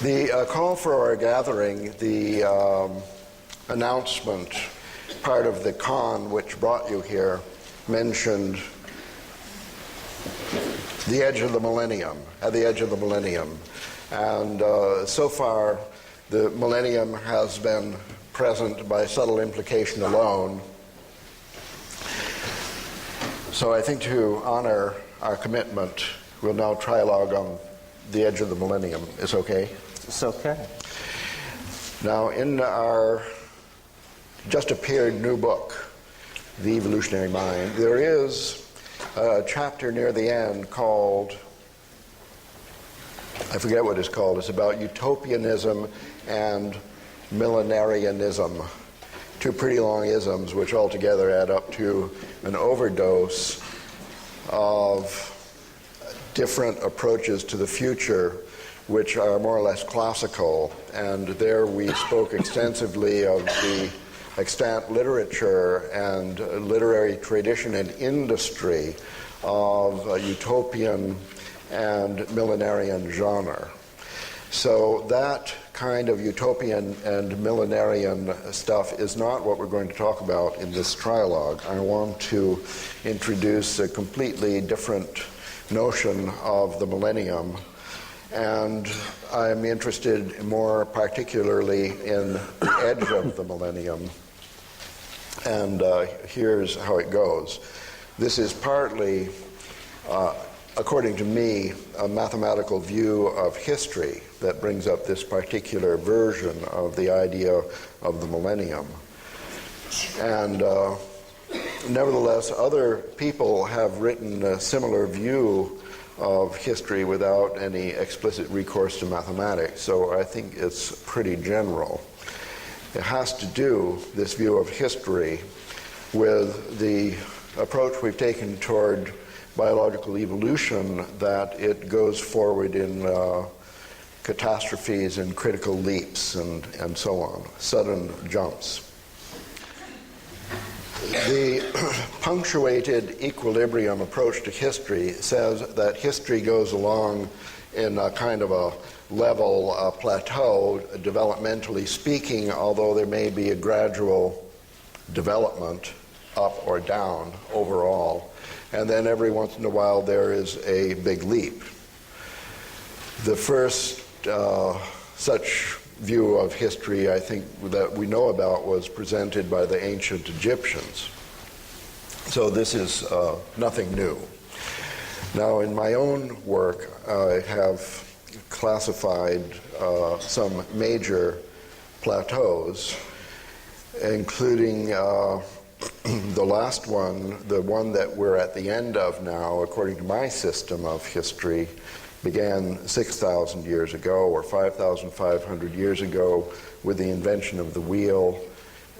The call for our gathering, the announcement, part of the con which brought you here, mentioned the edge of the millennium, at the edge of the millennium. And so far, the millennium has been present by subtle implication alone. So I think to honor our commitment, we'll now trialogue on the edge of the millennium. Is okay? It's okay. Now, in our just appeared new book, The Evolutionary Mind, there is a chapter near the end called, I forget what it's called, it's about utopianism and millenarianism. Two pretty long isms which altogether add up to an overdose of different approaches to the future which are more or less classical. And there we spoke extensively of the extant literature and literary tradition and industry of utopian and millenarian genre. So that kind of utopian and millenarian stuff is not what we're going to talk about in this trialogue. I want to introduce a completely different notion of the millennium, and I'm interested more particularly in the edge of the millennium. And here's how it goes. This is partly, according to me, a mathematical view of history that brings up this particular version of the idea of the millennium. And nevertheless, other people have written a similar view of history without any explicit recourse to mathematics, so I think it's pretty general. It has to do, this view of history, with the approach we've taken toward biological evolution, that it goes forward in catastrophes and critical leaps and so on, sudden jumps. The punctuated equilibrium approach to history says that history goes along in a kind of a level plateau, developmentally speaking, although there may be a gradual development up or down overall. And then every once in a while there is a big leap. The first such view of history, I think, that we know about was presented by the ancient Egyptians. So this is nothing new. Now, in my own work, I have classified some major plateaus, including the last one, the one that we're at the end of now, according to my system of history, began 6,000 years ago or 5,500 years ago with the invention of the wheel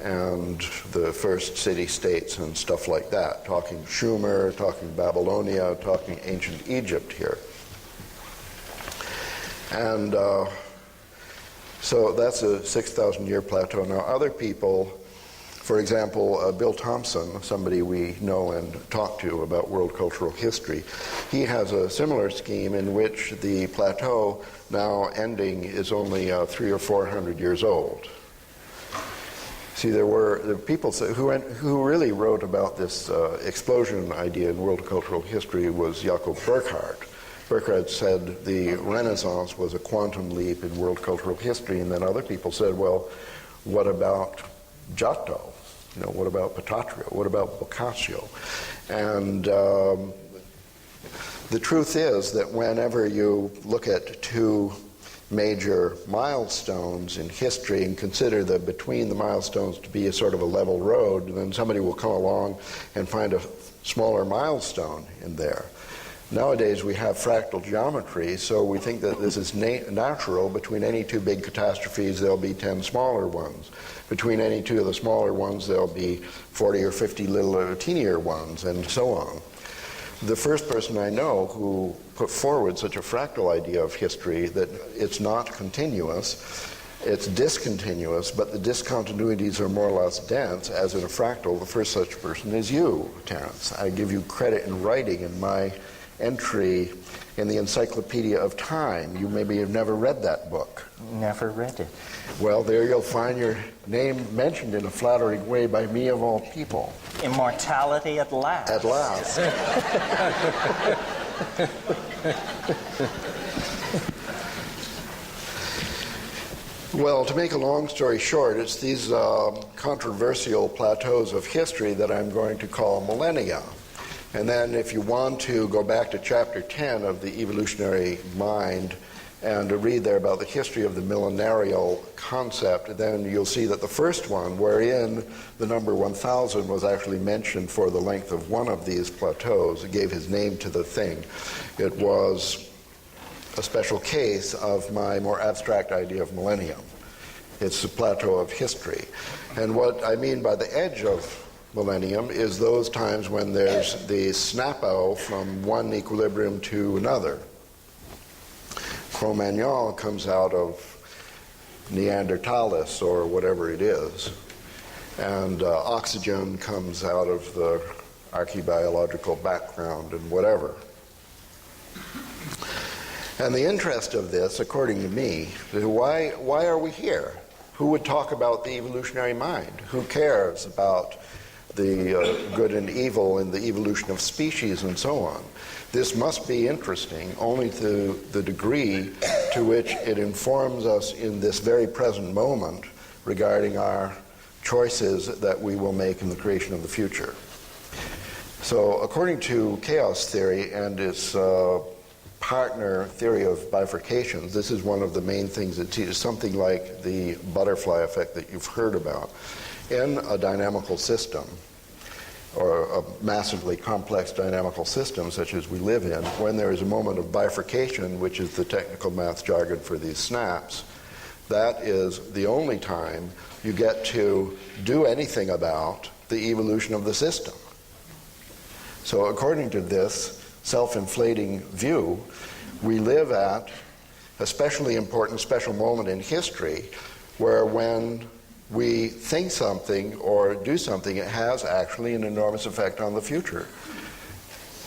and the first city-states and stuff like that, talking Sumer, talking Babylonia, talking ancient Egypt here. And so that's a 6,000-year plateau. Now, other people, for example, Bill Thompson, somebody we know and talk to about world cultural history, he has a similar scheme in which the plateau now ending is only 300 or 400 years old. See, there were people who really wrote about this explosion idea in world cultural history was Jakob Burckhardt. Burckhardt said the Renaissance was a quantum leap in world cultural history, and then other people said, well, what about Giotto? You know, what about Patatrio? What about Boccaccio? And the truth is that whenever you look at two major milestones in history and consider that between the milestones to be a sort of a level road, then somebody will come along and find a smaller milestone in there. Nowadays we have fractal geometry, so we think that this is natural. Between any two big catastrophes, there'll be 10 smaller ones. Between any two of the smaller ones, there'll be 40 or 50 little teenier ones, and so on. The first person I know who put forward such a fractal idea of history, that it's not continuous, it's discontinuous, but the discontinuities are more or less dense, as in a fractal, the first such person is you, Terence. I give you credit in writing in my entry in the Encyclopedia of Time. You maybe have never read that book. Never read it. Well, there you'll find your name mentioned in a flattering way by me of all people. Immortality at last. At last. Well, to make a long story short, it's these controversial plateaus of history that I'm going to call millennia. And then if you want to go back to chapter 10 of the Evolutionary Mind and to read there about the history of the millenarial concept, then you'll see that the first one, wherein the number 1000 was actually mentioned for the length of one of these plateaus, it gave his name to the thing. It was a special case of my more abstract idea of millennium. It's the plateau of history. And what I mean by the edge of millennium is those times when there's the snap-out from one equilibrium to another. Cro-Magnon comes out of Neanderthalis or whatever it is, and oxygen comes out of the archaeobiological background and whatever. And the interest of this, according to me, is why are we here? Who would talk about the evolutionary mind? Who cares about the good and evil and the evolution of species and so on? This must be interesting only to the degree to which it informs us in this very present moment regarding our choices that we will make in the creation of the future. So according to chaos theory and its partner theory of bifurcations, this is one of the main things it teaches, something like the butterfly effect that you've heard about. In a dynamical system, or a massively complex dynamical system such as we live in, when there is a moment of bifurcation, which is the technical math jargon for these snaps, that is the only time you get to do anything about the evolution of the system. So according to this self-inflating view, we live at a especially important special moment in history where when we think something or do something, it has actually an enormous effect on the future.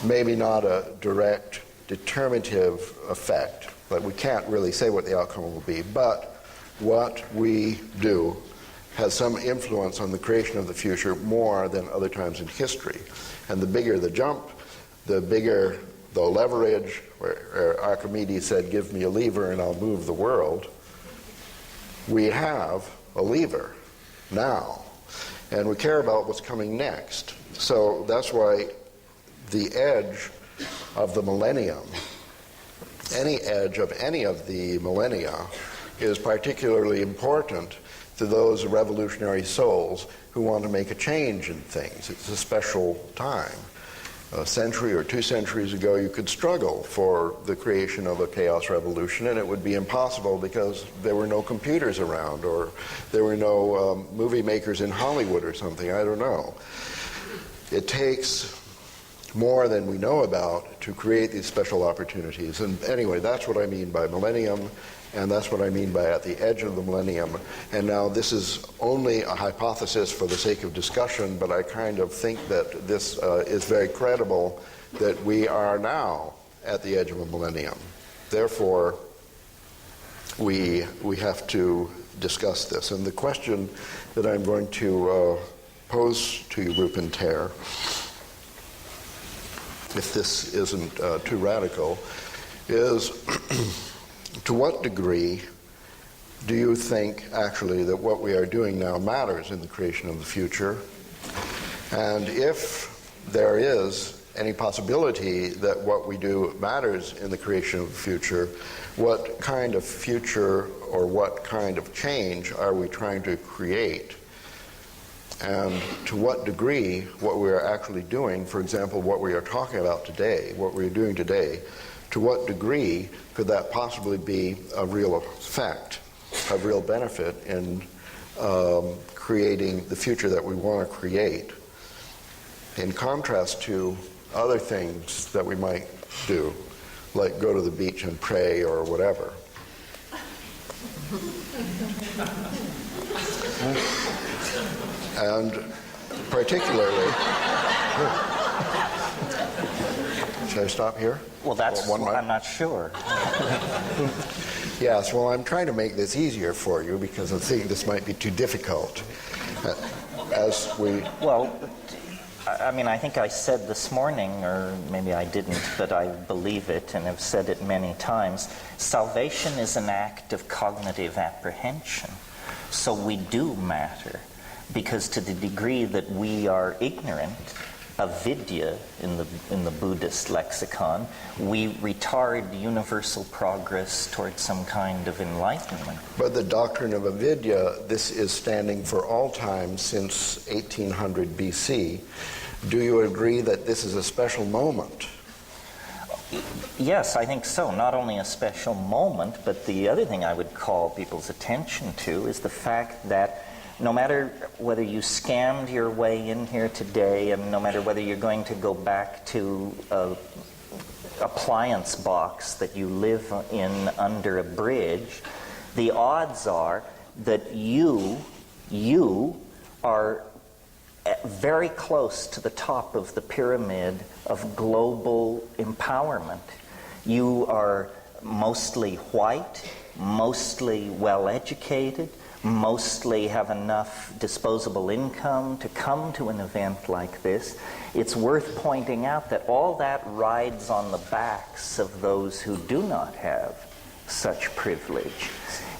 Maybe not a direct determinative effect, but we can't really say what the outcome will be, but what we do has some influence on the creation of the future more than other times in history. And the bigger the jump, the bigger the leverage, where Archimedes said, give me a lever and I'll move the world. We have a lever now, and we care about what's coming next. So that's why the edge of the millennium, any edge of any of the millennia, is particularly important to those revolutionary souls who want to make a change in things. It's a special time. A century or 2 centuries ago, you could struggle for the creation of a chaos revolution, and it would be impossible because there were no computers around, or there were no movie makers in Hollywood or something. I don't know. It takes more than we know about to create these special opportunities. And anyway, that's what I mean by millennium, and that's what I mean by at the edge of the millennium. And now this is only a hypothesis for the sake of discussion, but I kind of think that this is very credible, that we are now at the edge of a millennium. Therefore, we have to discuss this. And the question that I'm going to pose to you, Rupin Ter, if this isn't too radical, is to what degree do you think actually that what we are doing now matters in the creation of the future? And if there is any possibility that what we do matters in the creation of the future, what kind of future or what kind of change are we trying to create And to what degree what we are actually doing, for example, what we are talking about today, what we are doing today, to what degree could that possibly be a real effect, a real benefit in creating the future that we want to create, in contrast to other things that we might do, like go to the beach and pray or whatever. And particularly, should I stop here? Well, that's One what mic? I'm not sure. Yes, well, I'm trying to make this easier for you because I think this might be too difficult. As we... Well, I mean, I think I said this morning, or maybe I didn't, but I believe it and have said it many times, salvation is an act of cognitive apprehension. So we do matter, because to the degree that we are ignorant, avidya in the Buddhist lexicon, we retard universal progress towards some kind of enlightenment. But the doctrine of avidya, this is standing for all time since 1800 BC. Do you agree that this is a special moment? Yes, I think so. Not only a special moment, but the other thing I would call people's attention to is the fact that no matter whether you scammed your way in here today, and no matter whether you're going to go back to an appliance box that you live in under a bridge, the odds are that you are very close to the top of the pyramid of global empowerment. You are mostly white, mostly well-educated, mostly have enough disposable income to come to an event like this. It's worth pointing out that all that rides on the backs of those who do not have such privilege.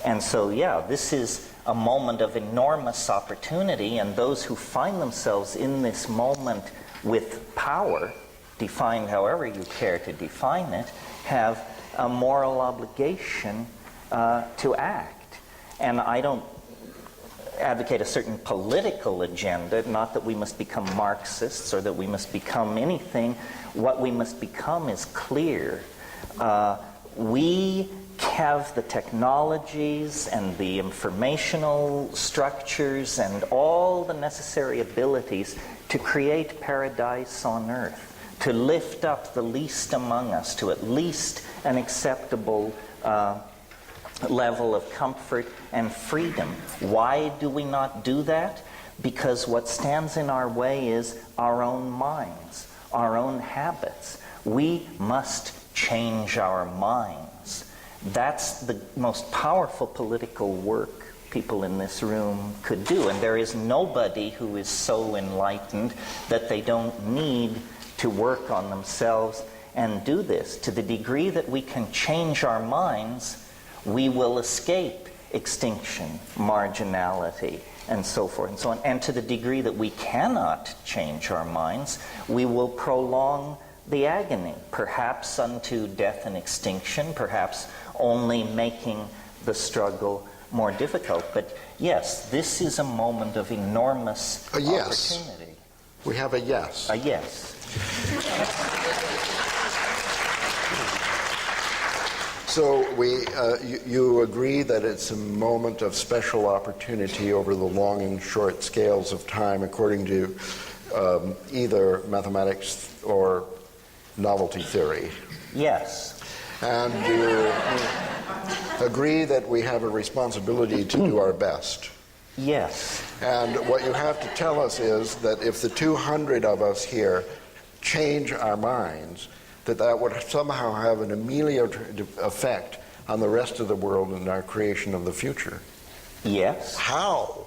And so, yeah, this is a moment of enormous opportunity, and those who find themselves in this moment with power, defined however you care to define it, have a moral obligation to act. And I don't advocate a certain political agenda, not that we must become Marxists or that we must become anything. What we must become is clear. We have the technologies and the informational structures and all the necessary abilities to create paradise on earth, to lift up the least among us to at least an acceptable level of comfort and freedom. Why do we not do that? Because what stands in our way is our own minds, our own habits. We must change our minds. That's the most powerful political work people in this room could do. And there is nobody who is so enlightened that they don't need to work on themselves and do this. To the degree that we can change our minds, we will escape extinction, marginality, and so forth and so on. And to the degree that we cannot change our minds, we will prolong the agony, perhaps unto death and extinction, perhaps only making the struggle more difficult. But yes, this is a moment of enormous opportunity. We have a yes. A yes. So you agree that it's a moment of special opportunity over the long and short scales of time, according to either mathematics or novelty theory. Yes. And you agree that we have a responsibility to do our best. Yes. And what you have to tell us is that if the 200 of us here change our minds, that would somehow have an ameliorative effect on the rest of the world and our creation of the future. Yes. How?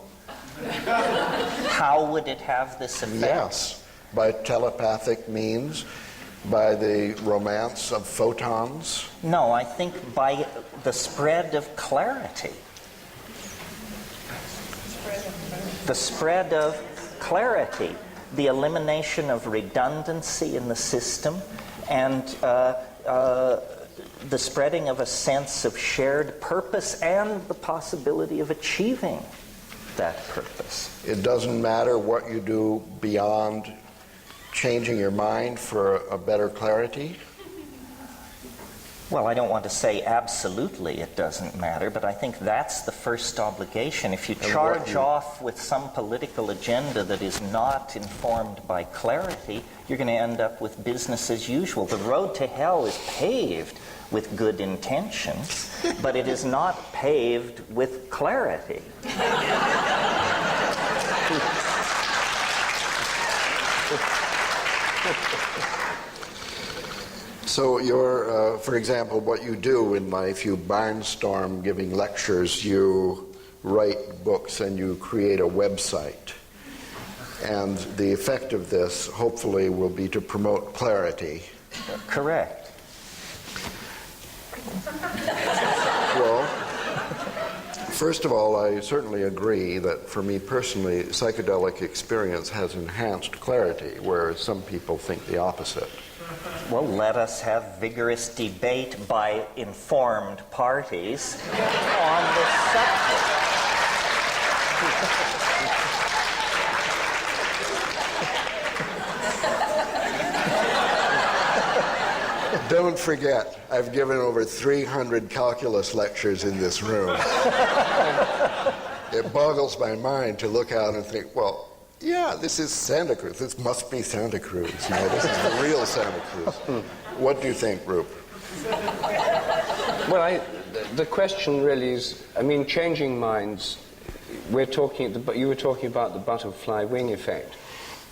How would it have this effect? Yes. By telepathic means, by the romance of photons. No, I think by the spread of clarity. The spread of clarity. The elimination of redundancy in the system, and the spreading of a sense of shared purpose and the possibility of achieving that purpose. It doesn't matter what you do beyond changing your mind for a better clarity? Well, I don't want to say absolutely it doesn't matter, but I think that's the first obligation. If you charge off with some political agenda that is not informed by clarity, you're going to end up with business as usual. The road to hell is paved with good intentions, but it is not paved with clarity. So you're, for example, what you do in life, you barnstorm giving lectures, you write books, and you create a website. And the effect of this, hopefully, will be to promote clarity. Correct. Well, first of all, I certainly agree that for me personally, psychedelic experience has enhanced clarity, whereas some people think the opposite. Well, let us have vigorous debate by informed parties on this subject. Don't forget, I've given over 300 calculus lectures in this room. It boggles my mind to look out and think, well, yeah, this is Santa Cruz. This must be Santa Cruz. You know, this is the real Santa Cruz. What do you think, Roop? Well, the question really is, I mean, changing minds, you were talking about the butterfly wing effect.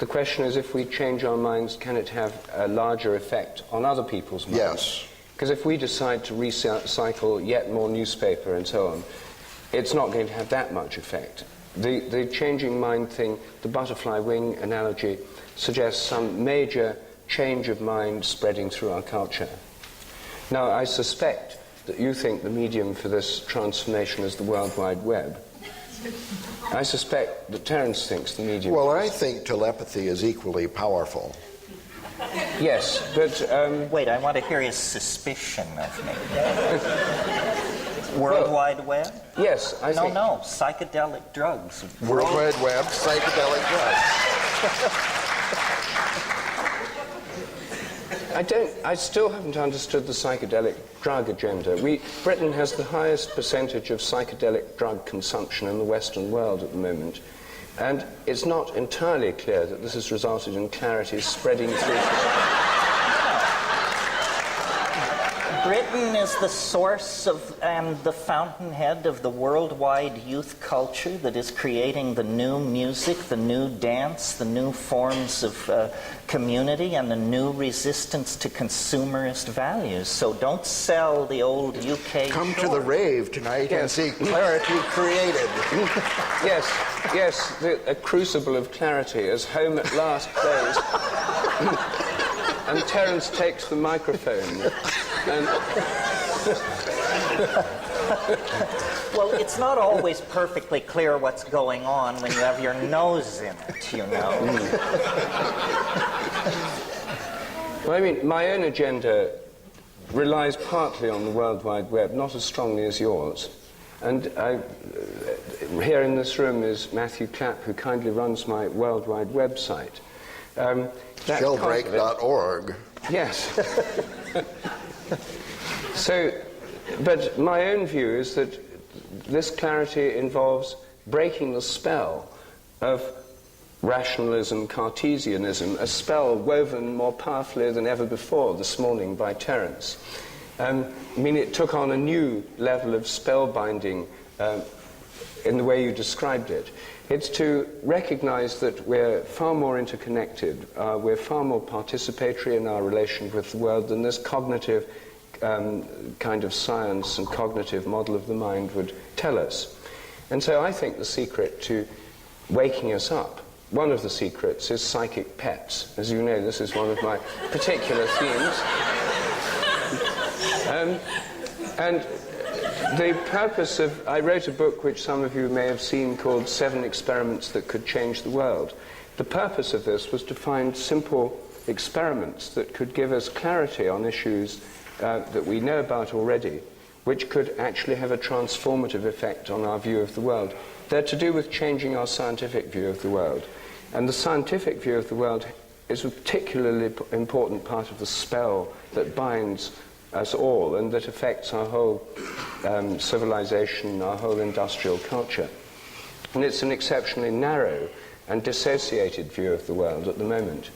The question is, if we change our minds, can it have a larger effect on other people's minds? Yes. Because if we decide to recycle yet more newspaper and so on, it's not going to have that much effect. The changing mind thing, the butterfly wing analogy, suggests some major change of mind spreading through our culture. Now, I suspect that you think the medium for this transformation is the World Wide Web. I suspect that Terence thinks the medium... Well, I think telepathy is equally powerful. Yes, but... Wait, I want to hear his suspicion of me. World Wide Web? Yes, I think... No, psychedelic drugs. World Wide Web, psychedelic drugs. I still haven't understood the psychedelic drug agenda. Britain has the highest percentage of psychedelic drug consumption in the Western world at the moment. And it's not entirely clear that this has resulted in clarity spreading through... Britain is the source of and the fountainhead of the worldwide youth culture that is creating the new music, the new dance, the new forms of community, and the new resistance to consumerist values. So don't sell the old UK Come shore. to the rave tonight and see clarity created. Yes, a crucible of clarity as Home at Last plays. And Terence takes the microphone. Well, it's not always perfectly clear what's going on when you have your nose in it, you know. Well, I mean, my own agenda relies partly on the World Wide Web, not as strongly as yours. And here in this room is Matthew Clapp, who kindly runs my World Wide website. Sheldrake.org. Yes. So, but my own view is that this clarity involves breaking the spell of rationalism, Cartesianism, a spell woven more powerfully than ever before this morning by Terence. I mean, it took on a new level of spellbinding in the way you described it. It's to recognize that we're far more interconnected, we're far more participatory in our relation with the world than this cognitive kind of science and cognitive model of the mind would tell us. And so I think the secret to waking us up, one of the secrets is psychic pets. As you know, this is one of my particular themes. And the purpose of... I wrote a book which some of you may have seen called 7 Experiments That Could Change the World. The purpose of this was to find simple experiments that could give us clarity on issues that we know about already, which could actually have a transformative effect on our view of the world. They're to do with changing our scientific view of the world. And the scientific view of the world is a particularly important part of the spell that binds us all and that affects our whole civilization, our whole industrial culture. And it's an exceptionally narrow and dissociated view of the world at the moment.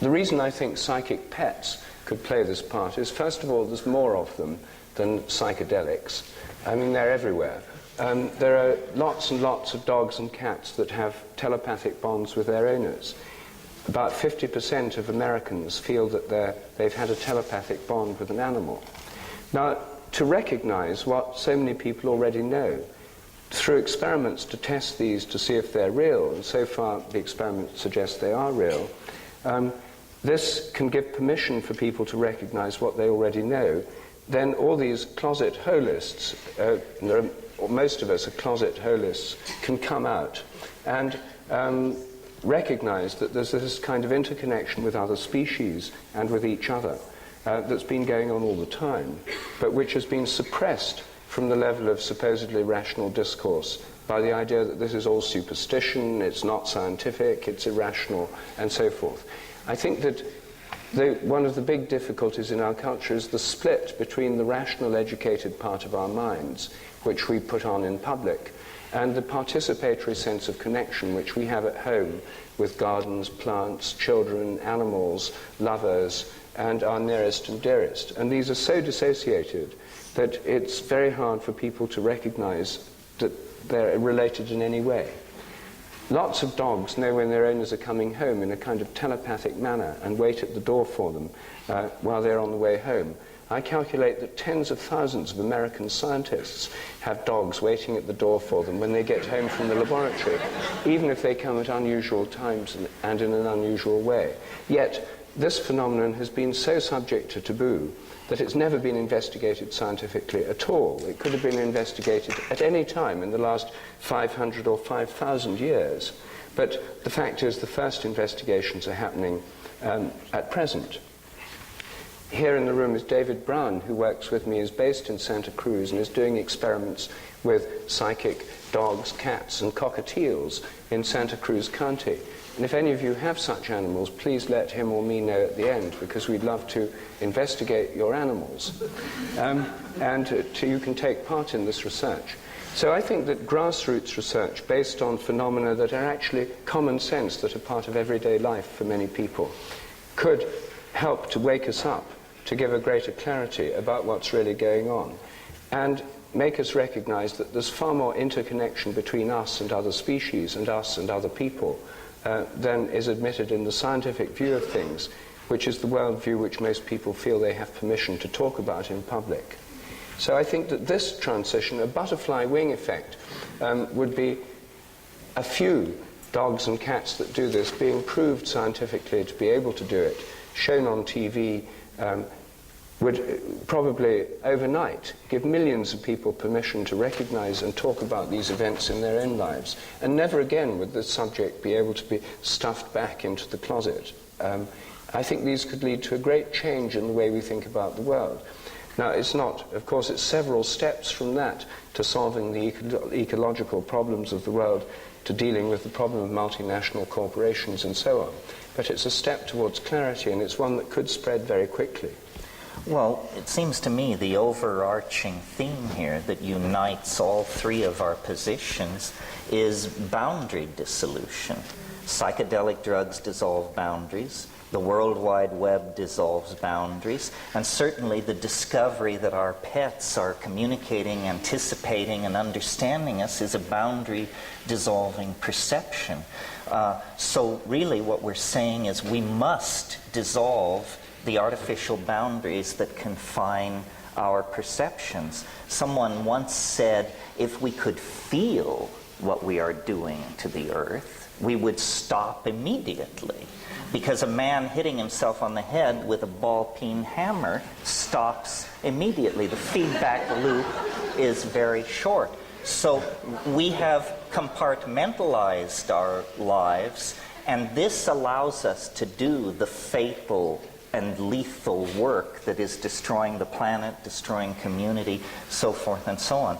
The reason I think psychic pets could play this part is, first of all, there's more of them than psychedelics. I mean, they're everywhere. There are lots and lots of dogs and cats that have telepathic bonds with their owners. About 50% of Americans feel that they've had a telepathic bond with an animal. Now, to recognize what so many people already know, through experiments to test these to see if they're real, and so far the experiments suggest they are real, this can give permission for people to recognize what they already know. Then all these closet holists, most of us are closet holists, can come out and recognize that there's this kind of interconnection with other species and with each other that's been going on all the time, but which has been suppressed from the level of supposedly rational discourse by the idea that this is all superstition, it's not scientific, it's irrational, and so forth. I think that one of the big difficulties in our culture is the split between the rational, educated part of our minds, which we put on in public, and the participatory sense of connection which we have at home with gardens, plants, children, animals, lovers, and our nearest and dearest. And these are so dissociated that it's very hard for people to recognize that they're related in any way. Lots of dogs know when their owners are coming home in a kind of telepathic manner and wait at the door for them while they're on the way home. I calculate that tens of thousands of American scientists have dogs waiting at the door for them when they get home from the laboratory, even if they come at unusual times and in an unusual way. Yet, this phenomenon has been so subject to taboo that it's never been investigated scientifically at all. It could have been investigated at any time in the last 500 or 5,000 years. But the fact is the first investigations are happening at present. Here in the room is David Brown, who works with me, is based in Santa Cruz and is doing experiments with psychic dogs, cats, and cockatiels in Santa Cruz County. And if any of you have such animals, please let him or me know at the end, because we'd love to investigate your animals. You can take part in this research. So I think that grassroots research based on phenomena that are actually common sense, that are part of everyday life for many people, could help to wake us up, to give a greater clarity about what's really going on, and make us recognize that there's far more interconnection between us and other species and us and other people than is admitted in the scientific view of things, which is the worldview which most people feel they have permission to talk about in public. So I think that this transition, a butterfly wing effect, would be a few dogs and cats that do this being proved scientifically to be able to do it, shown on TV, would probably overnight give millions of people permission to recognize and talk about these events in their own lives. And never again would the subject be able to be stuffed back into the closet. I think these could lead to a great change in the way we think about the world. Now, it's not, of course, it's several steps from that to solving the ecological problems of the world, to dealing with the problem of multinational corporations and so on. But it's a step towards clarity, and it's one that could spread very quickly. Well, it seems to me the overarching theme here that unites all three of our positions is boundary dissolution. Psychedelic drugs dissolve boundaries, the World Wide Web dissolves boundaries, and certainly the discovery that our pets are communicating, anticipating, and understanding us is a boundary dissolving perception. So really what we're saying is we must dissolve the artificial boundaries that confine our perceptions. Someone once said, if we could feel what we are doing to the earth, we would stop immediately. Because a man hitting himself on the head with a ball-peen hammer stops immediately. The feedback loop is very short. So we have compartmentalized our lives, and this allows us to do the fatal and lethal work that is destroying the planet, destroying community, so forth and so on.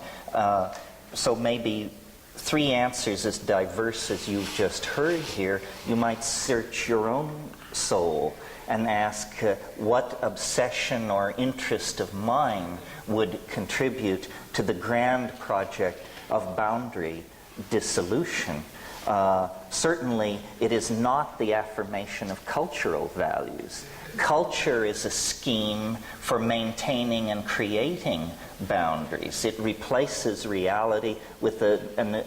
So maybe three answers as diverse as you've just heard here, you might search your own soul and ask what obsession or interest of mine would contribute to the grand project of boundary dissolution. Certainly, it is not the affirmation of cultural values. Culture is a scheme for maintaining and creating boundaries. It replaces reality with a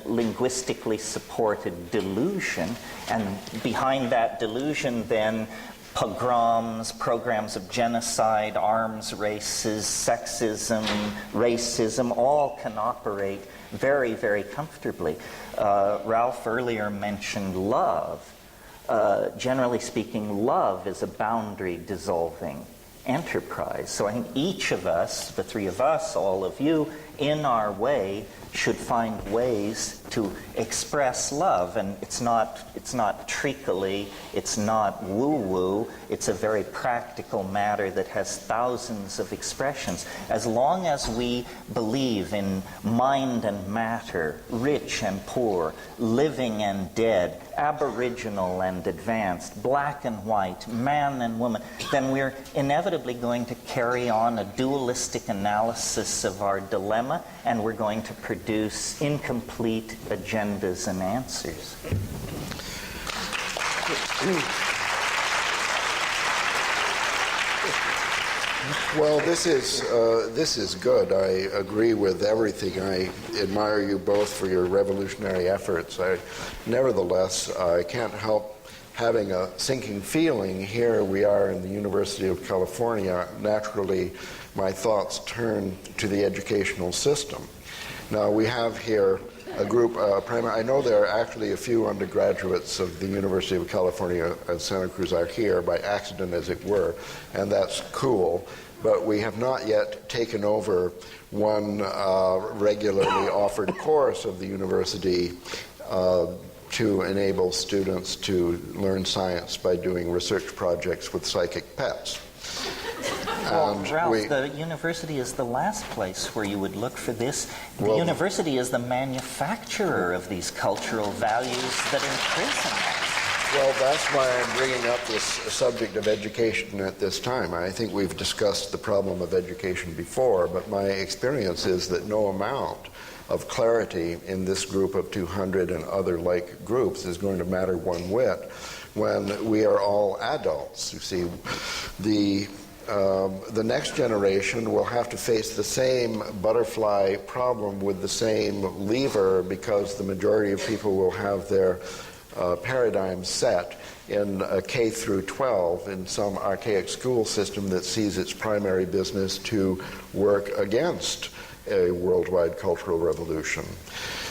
linguistically supported delusion, and behind that delusion then pogroms, programs of genocide, arms races, sexism, racism, all can operate very, very comfortably. Ralph earlier mentioned love. Generally speaking, love is a boundary-dissolving enterprise. So I think each of us, the three of us, all of you, in our way, should find ways to express love. And it's not treacly, it's not woo-woo, it's a very practical matter that has thousands of expressions. As long as we believe in mind and matter, rich and poor, living and dead, aboriginal and advanced, black and white, man and woman, then we're inevitably going to carry on a dualistic analysis of our dilemma, and we're going to produce incomplete agendas and answers. Well, this is good. I agree with everything. I admire you both for your revolutionary efforts. Nevertheless, I can't help having a sinking feeling. Here we are in the University of California. Naturally, my thoughts turn to the educational system. Now, we have here a group, I know there are actually a few undergraduates of the University of California at Santa Cruz are here by accident, as it were, and that's cool. But we have not yet taken over one regularly offered course of the university to enable students to learn science by doing research projects with psychic pets. Well, Ralph, the university is the last place where you would look for this. The university is the manufacturer of these cultural values that imprison us. Well, that's why I'm bringing up this subject of education at this time. I think we've discussed the problem of education before, but my experience is that no amount of clarity in this group of 200 and other like groups is going to matter one whit when we are all adults. You see, the next generation will have to face the same butterfly problem with the same lever, because the majority of people will have their paradigm set in K through 12 in some archaic school system that sees its primary business to work against a worldwide cultural revolution.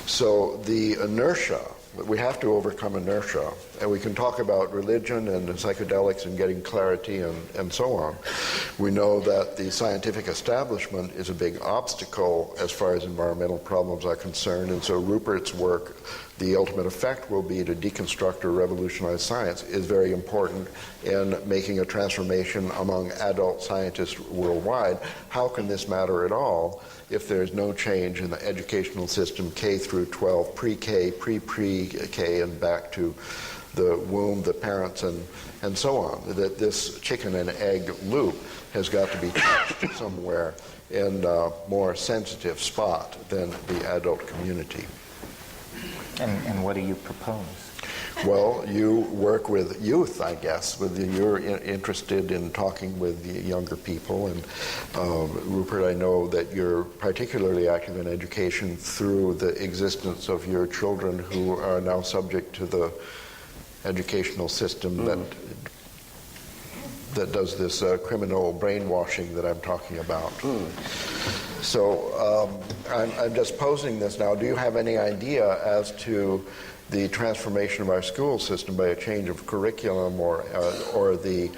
So the inertia, we have to overcome inertia, and we can talk about religion and psychedelics and getting clarity and so on. We know that the scientific establishment is a big obstacle as far as environmental problems are concerned, and so Rupert's work, the ultimate effect will be to deconstruct or revolutionize science, is very important in making a transformation among adult scientists worldwide. How can this matter at all if there's no change in the educational system, K through 12, pre-K, pre-K, and back to the womb, the parents, and so on? That this chicken and egg loop has got to be touched somewhere in a more sensitive spot than the adult community. And what do you propose? Well, you work with youth, I guess. You're interested in talking with the younger people, and Rupert, I know that you're particularly active in education through the existence of your children who are now subject to the educational system that does this criminal brainwashing that I'm talking about. So I'm just posing this now. Do you have any idea as to the transformation of our school system by a change of curriculum or the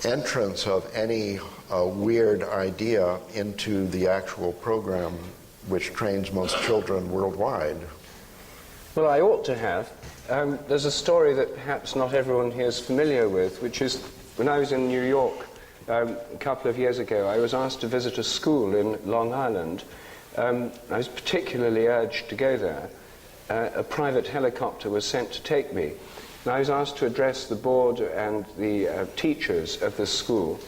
entrance of any weird idea into the actual program which trains most children worldwide? Well, I ought to have. There's a story that perhaps not everyone here is familiar with, which is when I was in New York a couple of years ago, I was asked to visit a school in Long Island. I was particularly urged to go there a private helicopter was sent to take me. And I was asked to address the board and the teachers of this school.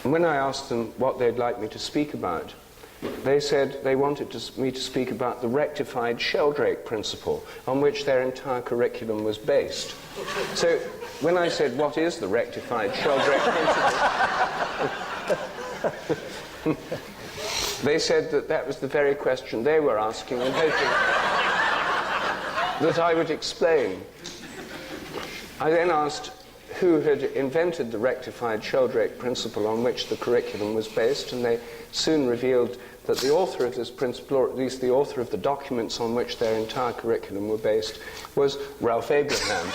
And when I asked them what they'd like me to speak about, they said they wanted me to speak about the rectified Sheldrake principle on which their entire curriculum was based. So when I said, what is the rectified Sheldrake principle? They said that that was the very question they were asking and hoping that I would explain. I then asked who had invented the rectified Sheldrake principle on which the curriculum was based, and they soon revealed that the author of this principle, or at least the author of the documents on which their entire curriculum were based, was Ralph Abraham.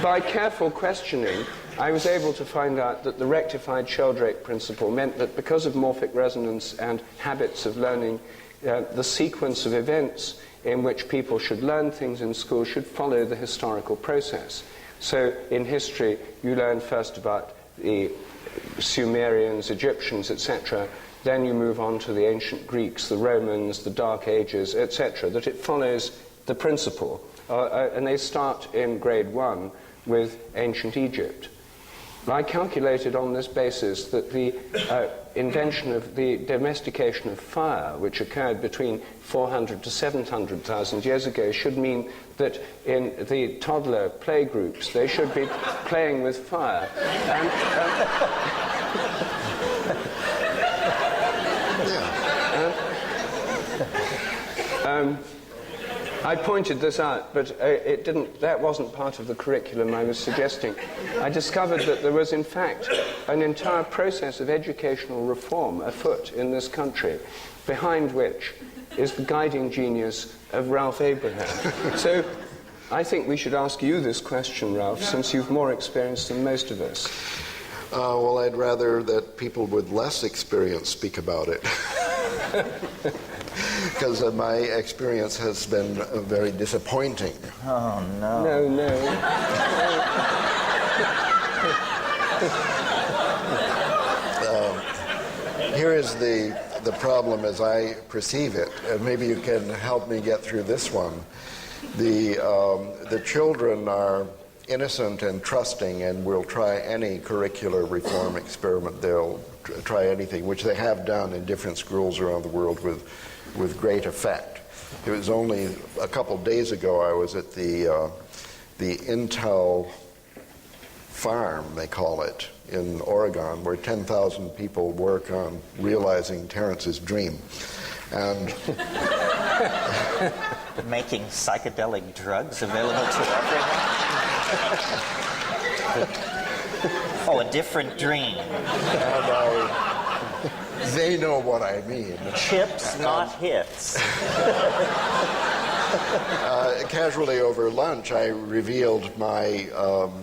By careful questioning, I was able to find out that the rectified Sheldrake principle meant that because of morphic resonance and habits of learning, the sequence of events in which people should learn things in school should follow the historical process. So in history, you learn first about the Sumerians, Egyptians, etc. Then you move on to the ancient Greeks, the Romans, the Dark Ages, etc. That it follows the principle. And they start in grade 1 with ancient Egypt. I calculated on this basis that the invention of the domestication of fire, which occurred between 400 to 700,000 years ago, should mean that in the toddler play groups they should be playing with fire. I pointed this out, but that wasn't part of the curriculum I was suggesting. I discovered that there was, in fact, an entire process of educational reform afoot in this country, behind which is the guiding genius of Ralph Abraham. So I think we should ask you this question, Ralph, since you've more experience than most of us. Well, I'd rather that people with less experience speak about it. Because my experience has been very disappointing. Oh, no. No. Here is the problem as I perceive it, and maybe you can help me get through this one. The children are innocent and trusting and will try any curricular reform experiment. They'll try anything, which they have done in different schools around the world with great effect. It was only a couple days ago I was at the Intel farm, they call it, in Oregon, where 10,000 people work on realizing Terence's dream. And Making psychedelic drugs available to everyone? Oh, a different dream. And they know what I mean. Chips, not hits. Casually over lunch, I revealed my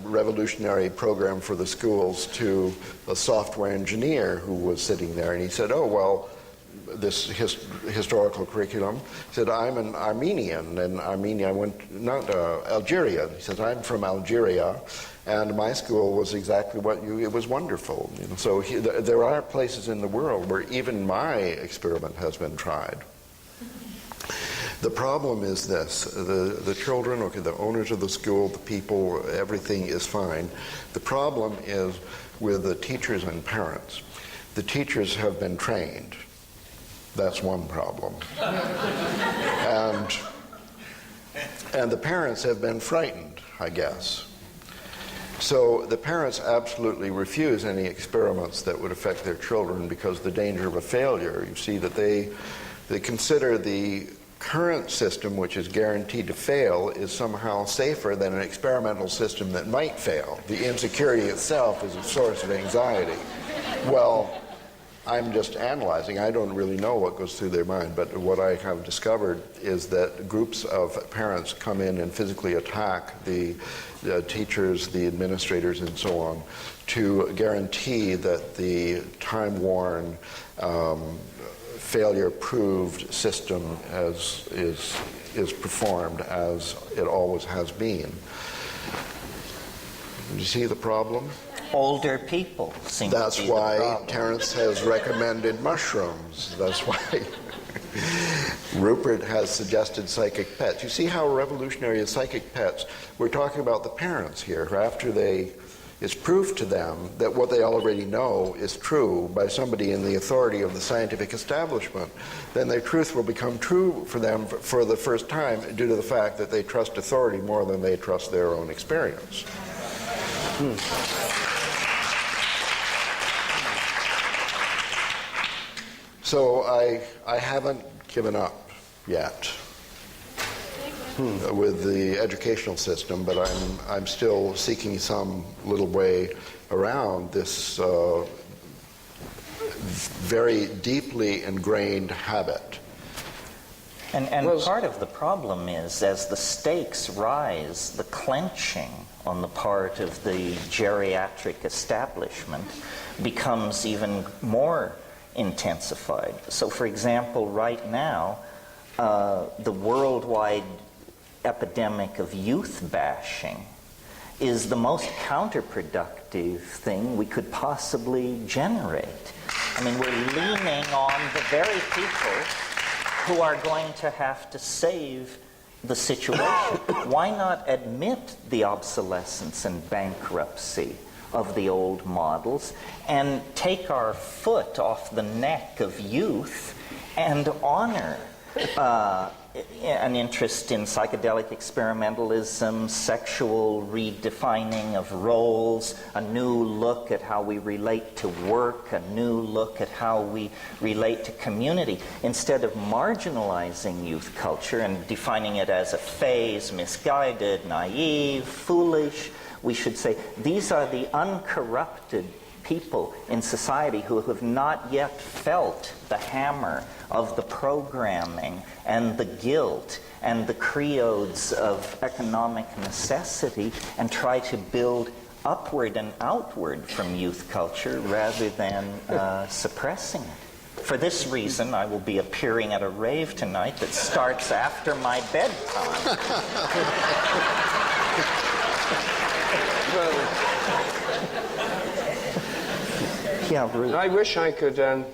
revolutionary program for the schools to a software engineer who was sitting there, and he said, "Oh, well, this historical curriculum." He said, "I'm an Armenian, and Armenia Algeria." He said, "I'm from Algeria, and my school was exactly it was wonderful." You know, so there are places in the world where even my experiment has been tried. The problem is this: the children, okay, the owners of the school, the people, everything is fine. The problem is with the teachers and parents. The teachers have been trained. That's one problem. And the parents have been frightened, I guess. So the parents absolutely refuse any experiments that would affect their children because of the danger of a failure. You see that they consider the current system, which is guaranteed to fail, is somehow safer than an experimental system that might fail. The insecurity itself is a source of anxiety. Well, I'm just analyzing. I don't really know what goes through their mind, but what I have discovered is that groups of parents come in and physically attack the teachers, the administrators, and so on, to guarantee that the time-worn, failure-proved system is performed as it always has been. Do you see the problem? Older people seem to That's be the why problem. Terence has recommended mushrooms. That's why Rupert has suggested psychic pets. You see how revolutionary is psychic pets? We're talking about the parents here, who after it's proved to them that what they already know is true by somebody in the authority of the scientific establishment, then their truth will become true for them for the first time due to the fact that they trust authority more than they trust their own experience. So I haven't given up yet with the educational system, but I'm still seeking some little way around this very deeply ingrained habit. And part of the problem is, as the stakes rise, the clenching on the part of the geriatric establishment becomes even more intensified. So, for example, right now, the worldwide epidemic of youth bashing is the most counterproductive thing we could possibly generate. I mean, we're leaning on the very people who are going to have to save the situation. Why not admit the obsolescence and bankruptcy of the old models and take our foot off the neck of youth and honor an interest in psychedelic experimentalism, sexual redefining of roles, a new look at how we relate to work, a new look at how we relate to community, instead of marginalizing youth culture and defining it as a phase, misguided, naive, foolish. We should say these are the uncorrupted people in society who have not yet felt the hammer of the programming and the guilt and the creodes of economic necessity, and try to build upward and outward from youth culture rather than suppressing it. For this reason, I will be appearing at a rave tonight that starts after my bedtime. Yeah, Ruth. I wish I could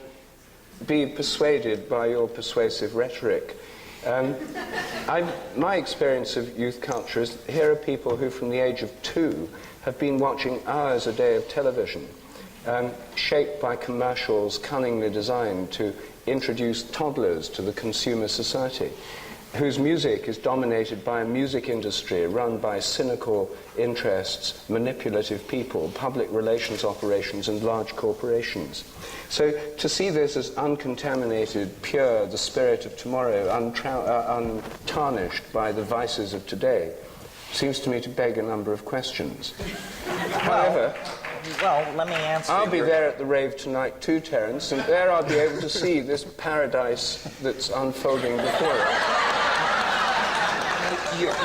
be persuaded by your persuasive rhetoric. My experience of youth culture is here are people who from the age of 2 have been watching hours a day of television, shaped by commercials cunningly designed to introduce toddlers to the consumer society, whose music is dominated by a music industry run by cynical interests, manipulative people, public relations operations, and large corporations. So to see this as uncontaminated, pure, the spirit of tomorrow, untarnished by the vices of today, seems to me to beg a number of questions. However, well, let me answer. I'll be there at the rave tonight too, Terence, and there I'll be able to see this paradise that's unfolding before us.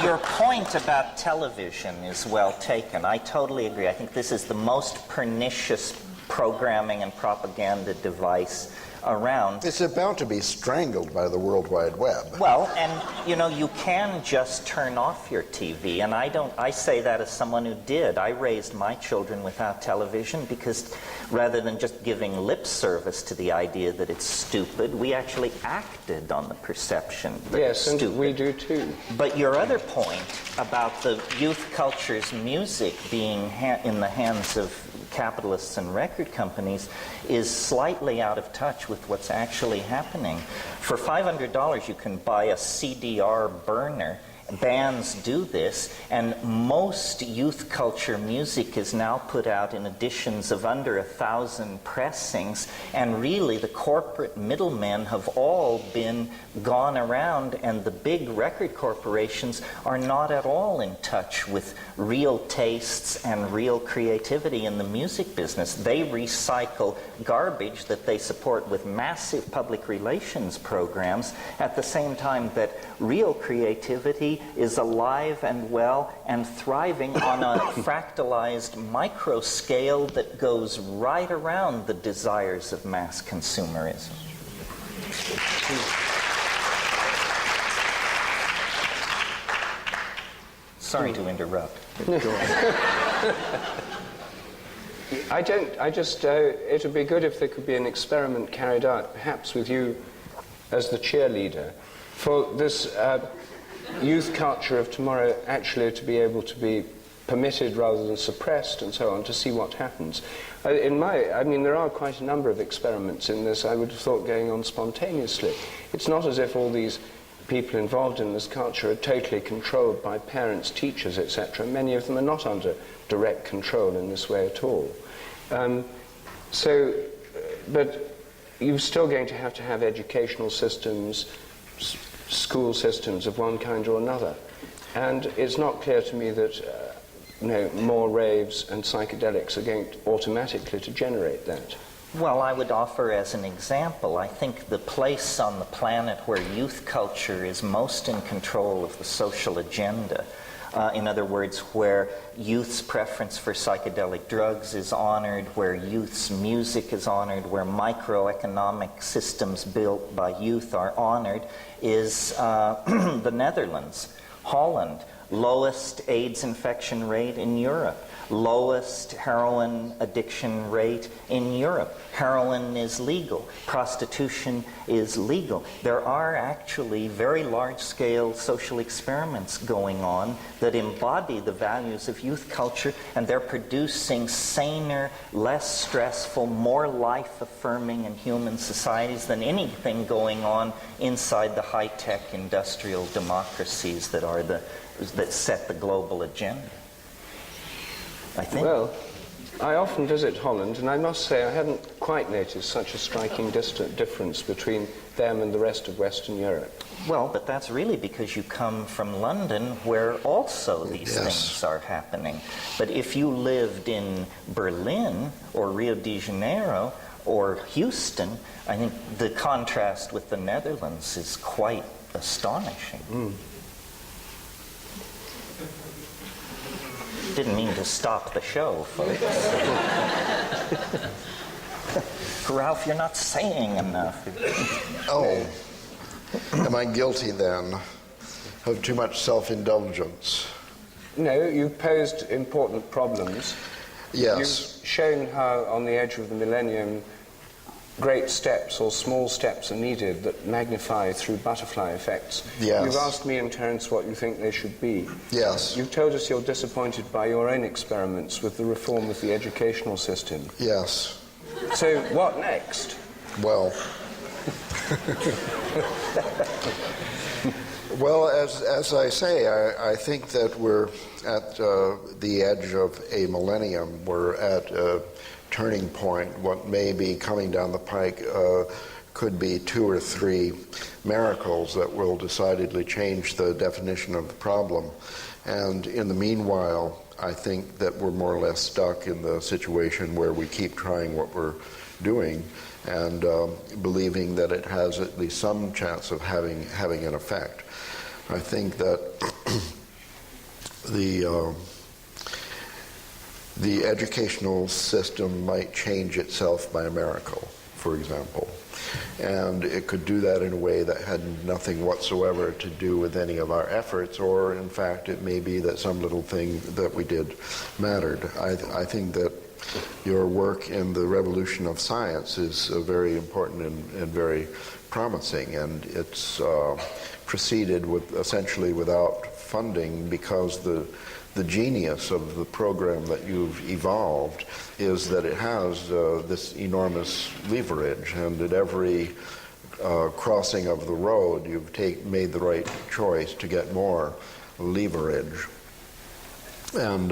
Your point about television is well taken. I totally agree. I think this is the most pernicious programming and propaganda device around. It's about to be strangled by the World Wide Web. Well, and you can just turn off your TV, and I say that as someone who did. I raised my children without television because rather than just giving lip service to the idea that it's stupid, we actually acted on the perception that it's stupid. Yes, and we do too. But your other point about the youth culture's music being in the hands of capitalists and record companies is slightly out of touch with what's actually happening. For $500 you can buy a CDR burner. Bands do this, and most youth culture music is now put out in editions of under 1,000 pressings, and really the corporate middlemen have all been gone around, and the big record corporations are not at all in touch with real tastes and real creativity in the music business. They recycle garbage that they support with massive public relations programs at the same time that real creativity is alive and well and thriving on a fractalized micro scale that goes right around the desires of mass consumerism. Sorry to interrupt. It would be good if there could be an experiment carried out, perhaps with you as the cheerleader, for this youth culture of tomorrow actually to be able to be permitted rather than suppressed and so on, to see what happens. There are quite a number of experiments in this, I would have thought, going on spontaneously. It's not as if all these people involved in this culture are totally controlled by parents, teachers, etc. Many of them are not under direct control in this way at all. But you're still going to have educational systems, school systems of one kind or another. And it's not clear to me that more raves and psychedelics are going automatically to generate that. Well, I would offer as an example, I think the place on the planet where youth culture is most in control of the social agenda, in other words, where youth's preference for psychedelic drugs is honored, where youth's music is honored, where microeconomic systems built by youth are honored, is the Netherlands, Holland, lowest AIDS infection rate in Europe, lowest heroin addiction rate in Europe. Heroin is legal. Prostitution is legal. There are actually very large-scale social experiments going on that embody the values of youth culture, and they're producing saner, less stressful, more life-affirming and human societies than anything going on inside the high-tech industrial democracies that set the global agenda, I think. Well, I often visit Holland, and I must say I hadn't quite noticed such a striking difference between them and the rest of Western Europe. Well, but that's really because you come from London, where also these things are happening. But if you lived in Berlin or Rio de Janeiro or Houston, I think the contrast with the Netherlands is quite astonishing. Mm. Didn't mean to stop the show, folks. Ralph, you're not saying enough. Oh, am I guilty then of too much self-indulgence? No, you've posed important problems. Yes. You've shown how on the edge of the millennium great steps or small steps are needed that magnify through butterfly effects. Yes. You've asked me and Terence what you think they should be. Yes. You've told us you're disappointed by your own experiments with the reform of the educational system. Yes. So what next? Well, well, as I say, I think that we're at the edge of a millennium. We're at a turning point. What may be coming down the pike could be 2 or 3 miracles that will decidedly change the definition of the problem. And in the meanwhile, I think that we're more or less stuck in the situation where we keep trying what we're doing and believing that it has at least some chance of having an effect. I think that the educational system might change itself by a miracle, for example. And it could do that in a way that had nothing whatsoever to do with any of our efforts, or in fact it may be that some little thing that we did mattered. I think that your work in the revolution of science is very important and very promising, and it's proceeded with essentially without funding, because the genius of the program that you've evolved is that it has this enormous leverage, and at every crossing of the road you've made the right choice to get more leverage. And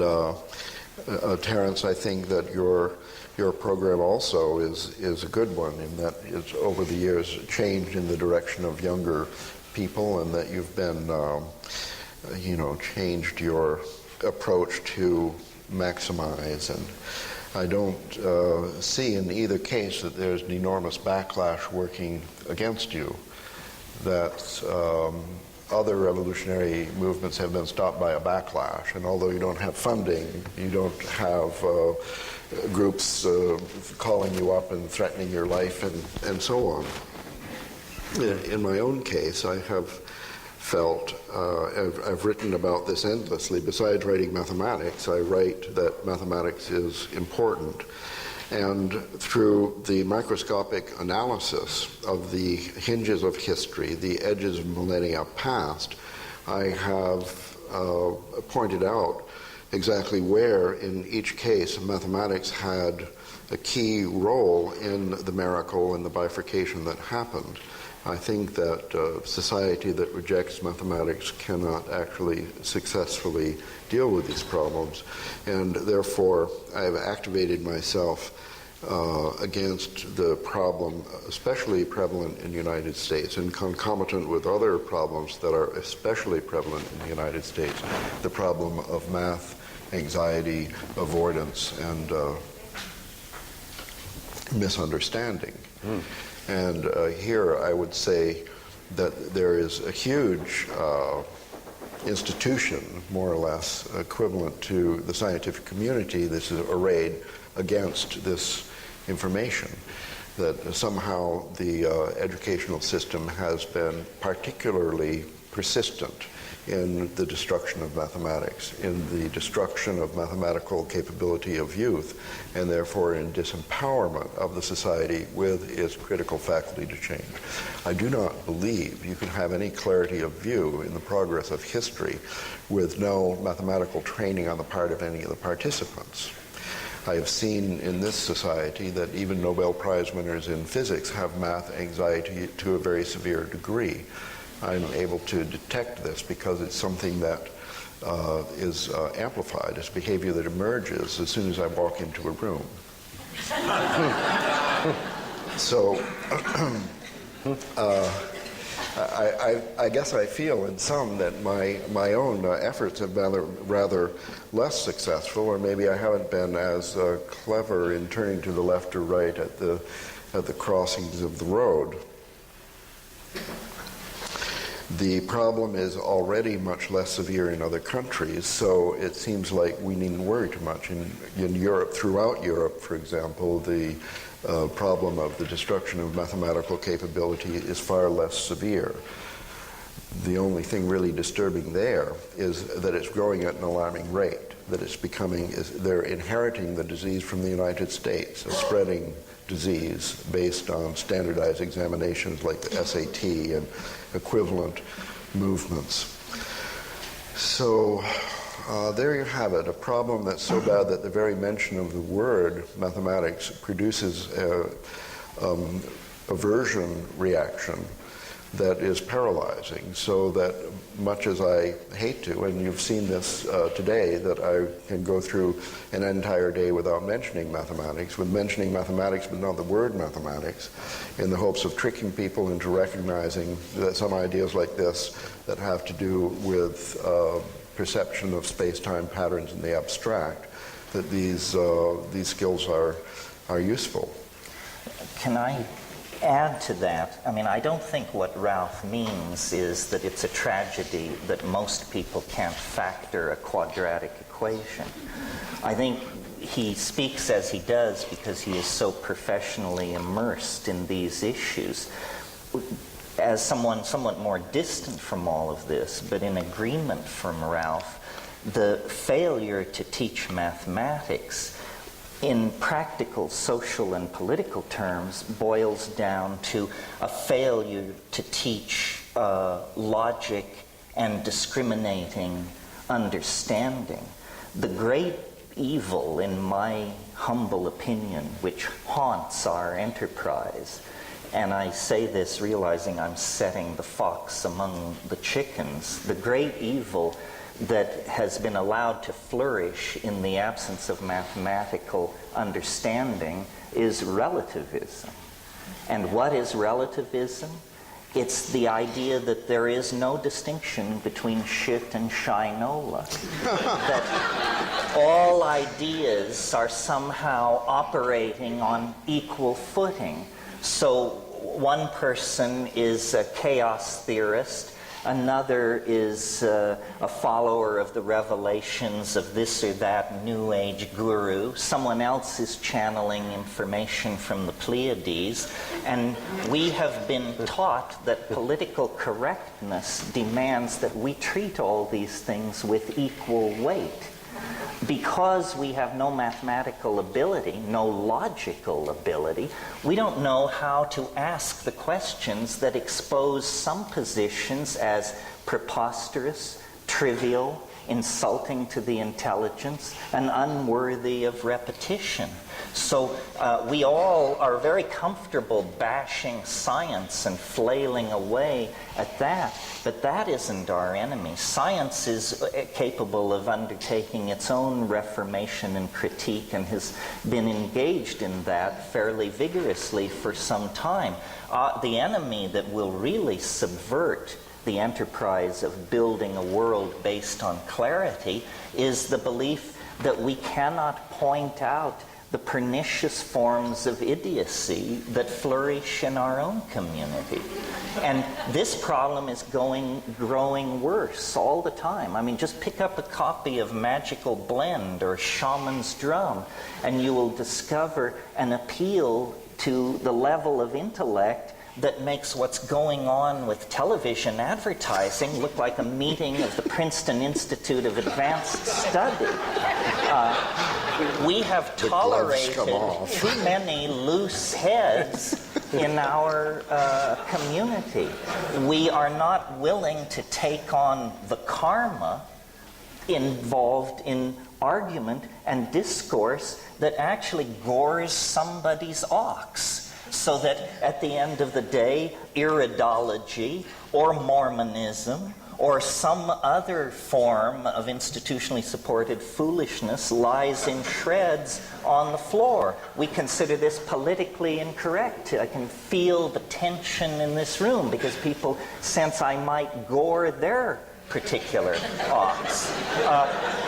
Terence, I think that your program also is a good one, in that it's over the years changed in the direction of younger people, and that you've been changed your approach to maximize. And I don't see in either case that there's an enormous backlash working against you, that other revolutionary movements have been stopped by a backlash, and although you don't have funding, you don't have groups calling you up and threatening your life and so on. In my own case, I have felt, I've written about this endlessly. Besides writing mathematics, I write that mathematics is important. And through the microscopic analysis of the hinges of history, the edges of millennia past, I have pointed out exactly where, in each case, mathematics had a key role in the miracle and the bifurcation that happened. I think that a society that rejects mathematics cannot actually successfully deal with these problems, and therefore I have activated myself against the problem, especially prevalent in the United States, and concomitant with other problems that are especially prevalent in the United States, the problem of math, anxiety, avoidance, and misunderstanding. And here I would say that there is a huge institution, more or less, equivalent to the scientific community that is arrayed against this information, that somehow the educational system has been particularly persistent in the destruction of mathematics, in the destruction of mathematical capability of youth, and therefore in disempowerment of the society with its critical faculty to change. I do not believe you can have any clarity of view in the progress of history with no mathematical training on the part of any of the participants. I have seen in this society that even Nobel Prize winners in physics have math anxiety to a very severe degree. I'm able to detect this because it's something that is amplified. It's behavior that emerges as soon as I walk into a room. So I guess I feel in some that my own efforts have been rather less successful, or maybe I haven't been as clever in turning to the left or right at the crossings of the road. The problem is already much less severe in other countries, so it seems like we needn't worry too much. In Europe, throughout Europe, for example, the problem of the destruction of mathematical capability is far less severe. The only thing really disturbing there is that it's growing at an alarming rate, that it's becoming, they're inheriting the disease from the United States, a spreading disease based on standardized examinations like the SAT and equivalent movements. So there you have it, a problem that's so bad that the very mention of the word mathematics produces an aversion reaction that is paralyzing, so that much as I hate to, and you've seen this today, that I can go through an entire day without mentioning mathematics, with mentioning mathematics but not the word mathematics, in the hopes of tricking people into recognizing that some ideas like this that have to do with perception of space-time patterns in the abstract, that these skills are useful. Can I add to that? I mean, I don't think what Ralph means is that it's a tragedy that most people can't factor a quadratic equation. I think he speaks as he does because he is so professionally immersed in these issues. As someone somewhat more distant from all of this, but in agreement from Ralph, the failure to teach mathematics in practical, social, and political terms boils down to a failure to teach logic and discriminating understanding. The great evil, in my humble opinion, which haunts our enterprise, and I say this realizing I'm setting the fox among the chickens, the great evil that has been allowed to flourish in the absence of mathematical understanding is relativism. And what is relativism? It's the idea that there is no distinction between shit and shinola. That all ideas are somehow operating on equal footing. So one person is a chaos theorist, Another is a follower of the revelations of this or that New Age guru. Someone else is channeling information from the Pleiades. And we have been taught that political correctness demands that we treat all these things with equal weight. Because we have no mathematical ability, no logical ability, we don't know how to ask the questions that expose some positions as preposterous, trivial, insulting to the intelligence, and unworthy of repetition. So we all are very comfortable bashing science and flailing away at that, but that isn't our enemy. Science is capable of undertaking its own reformation and critique and has been engaged in that fairly vigorously for some time. The enemy that will really subvert the enterprise of building a world based on clarity is the belief that we cannot point out the pernicious forms of idiocy that flourish in our own community. And this problem is growing worse all the time. I mean, just pick up a copy of Magical Blend or Shaman's Drum, and you will discover an appeal to the level of intellect that makes what's going on with television advertising look like a meeting of the Princeton Institute of Advanced Study. We have tolerated too many loose heads in our community. We are not willing to take on the karma involved in argument and discourse that actually gores somebody's ox. So that at the end of the day, iridology or Mormonism or some other form of institutionally supported foolishness lies in shreds on the floor. We consider this politically incorrect. I can feel the tension in this room because people sense I might gore their particular ox.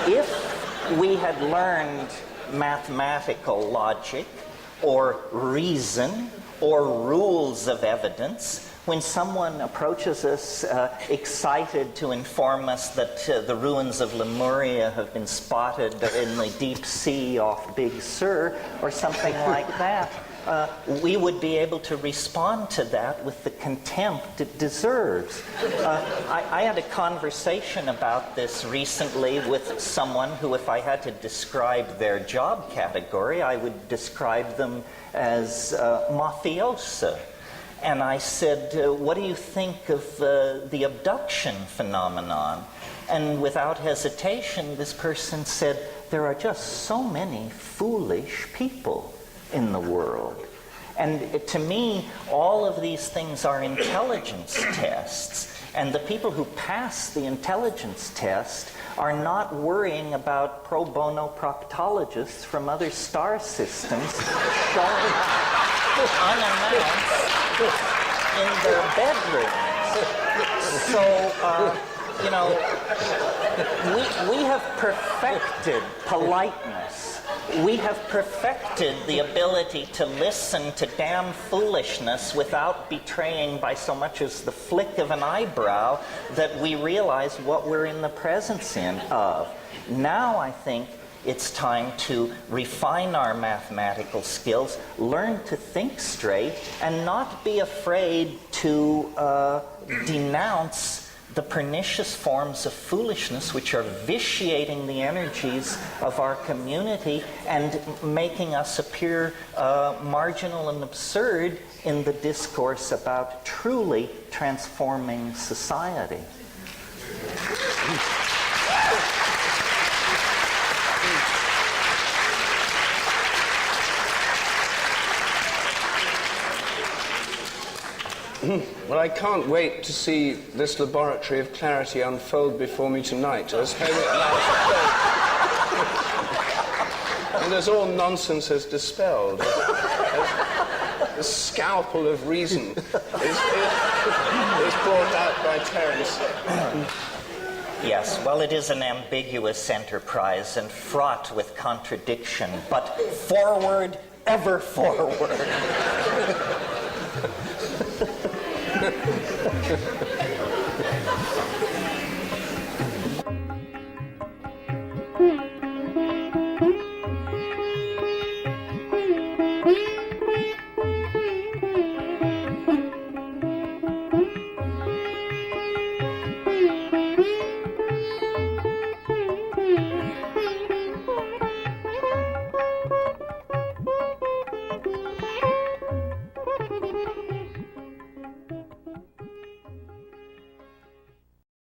If we had learned mathematical logic or reason or rules of evidence, when someone approaches us excited to inform us that the ruins of Lemuria have been spotted in the deep sea off Big Sur or something like that, we would be able to respond to that with the contempt it deserves. I had a conversation about this recently with someone who, if I had to describe their job category, I would describe them as mafiosa. And I said, what do you think of the abduction phenomenon? And without hesitation, this person said, there are just so many foolish people in the world. And to me, all of these things are intelligence tests. And the people who pass the intelligence test are not worrying about pro bono proctologists from other star systems showing up unannounced in their bedrooms. So, we have perfected politeness. We have perfected the ability to listen to damn foolishness without betraying by so much as the flick of an eyebrow that we realize what we're in the presence of. Now I think it's time to refine our mathematical skills, learn to think straight, and not be afraid to denounce the pernicious forms of foolishness which are vitiating the energies of our community and making us appear marginal and absurd in the discourse about truly transforming society. Well, I can't wait to see this laboratory of clarity unfold before me tonight. As and as all nonsense is dispelled, the scalpel of reason is brought out by Terence. Yes, well, it is an ambiguous enterprise and fraught with contradiction, but forward, ever forward. Bye.